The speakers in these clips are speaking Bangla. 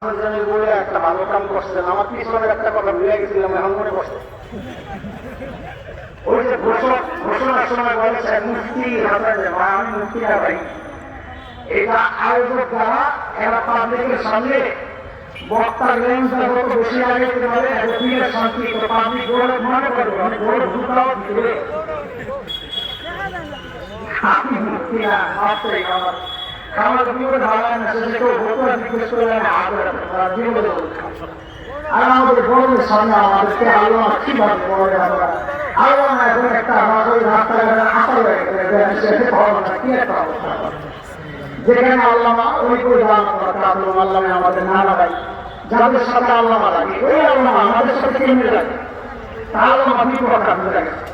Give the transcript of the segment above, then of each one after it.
বলে একটা ভালো কাম করছেন, আমার পিছনের একটা কথা ভুলে গেছিলাম, এখন মনে করছে ওই যে ঘোষণার সময় বলেছেন মুফতি হাসান, আমি মুফতি না ভাই, এটা আয়োজক যারা এরা পাবলিকের সামনে বক্তার লেন্সটা যত বেশি আগে বলে পীরের শান্তি তো পাবলিক গৌরব মনে করবে, অনেক গৌরব ভূতাও দিবে। আমি মুফতি না, মাত্রই আমার আমার জীবনে ধারণা শেষে কেউ ভোটরা জিজ্ঞেস করে জীবনে আর আমাদের গৌরবের সামনে আমাদেরকে আল্লাহ কিভাবে বলে আমরা আল্লাহ এখন একটা আমাদের রাস্তাঘাটে আশা হয়ে গেছে কি একটা অবস্থা, যেখানে আল্লাহ ওই করে আল্লাহ আমাদের না লাগাই, যাদের সাথে আল্লাহ লাগে ওই আল্লাহ আমাদের সাথে কেমনে লাগে, তাহলে আপনি কথা বুঝে গেছে।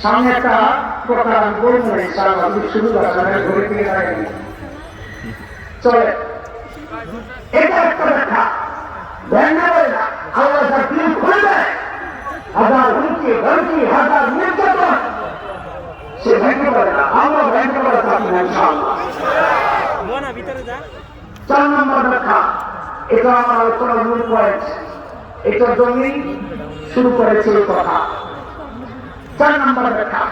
সামনে একটা প্রকার আমি বলবো আপনি শুরু করেন ঘুরে ফিরে থাকেন চলে, এটা একটা ব্যাখ্যা ভেঙে বলে না। আল্লাহ তার দিন খুলে দেয়, হাজার হুমকি ধমকি হাজার নির্যাতন সে ভেঙে বলে না, আমরা ভেঙে বলে থাকি না ইনশাআল্লাহ। 4 নম্বর ব্যাখ্যা, এটা আমার আলোচনার মূল পয়েন্ট, এটার জন্যই শুরু করেছে এই কথা। 4 নম্বর ব্যাখ্যা,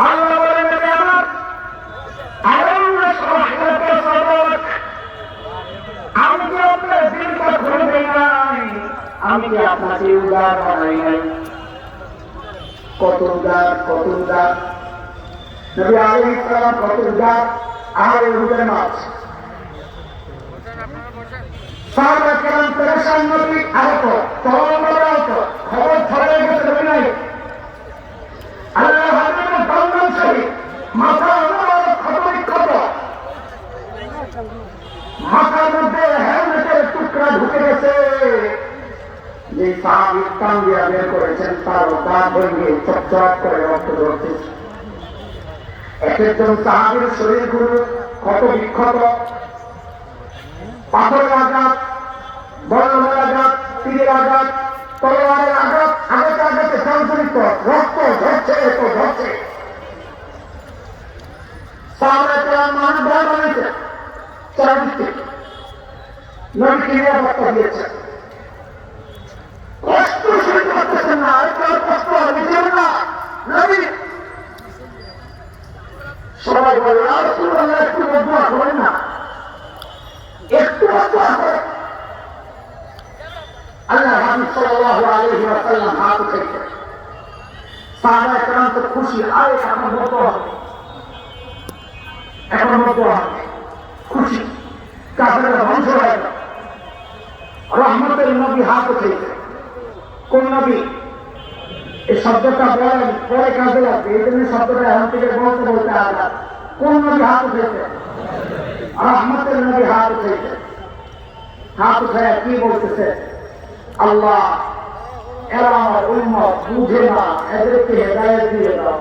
আল্লাহ বলেন আমার আমি কি আপনার দিনটা খুলে দেই নাই, আমি কি আপনাকে উদার বানাই নাই, কত উদার কত উদার নবী আলাইহিস সালাম, কত উদার আমার রূপের মাছ সাহাবা কেরাম পেরেশান, নবী আহত আহত খবর ছড়িয়ে গেছে নবী নাই, আল্লাহ হাবিবের বান্দার শহীদ মাথা ক্ষত, মাথার মধ্যে হেলমেটের টুকরা ঢুকে গেছে, যে সাহাবী টান দিয়া বের করেছেন তার দাঁত ভেঙে চকচক করে রক্ত ঝরছে। এক একজন সাহাবীর শরীরগুলো ক্ষত বিক্ষত, পাথরের আঘাত, বর্ণমের আঘাত, তীরের আঘাত, তলোয়ারের আঘাত, আঘাতে সঞ্চালিত রক্ত ঝরছে, এত ঝরছে। সাহাবায়ে কেরাম মানুষ ভয় বানিয়েছে, চারিদিকে নবীকে নিরাপত্তা দিয়েছে, কষ্ট সইতে পারতেছেন না, একটু কষ্ট নিতেন না নবী। সবাই বলে রাসূলুল্লাহ একটু বদুয়া করেন না, একটু বদুয়া করেন। আল্লাহ হাবিব সাল্লাল্লাহু আলাইহি ওয়াসাল্লাম হাত উঠাইছেন, সাহাবায়ে কেরাম তো খুশি, আর এখন বদুয়া হবে, এখন বদুয়া হবে, খুশি, কাফেররা ধ্বংস হয়ে গেল। রহমতের নবী হাত উঠেছে, কোন নবী? এই শব্দটা বলেন পরে কাজে লাগবে, এই জন্য শব্দটা এখন থেকে বলতে বলতে আঘাত। কোন নবী হাত উঠেছে? রহমতের নবী হাত উঠেছে, হাত উঠায় কি বলতেছে? আল্লাহ এরা আমার উম্মত বুঝে না, এদেরকে হেদায়েত দিয়ে দাও।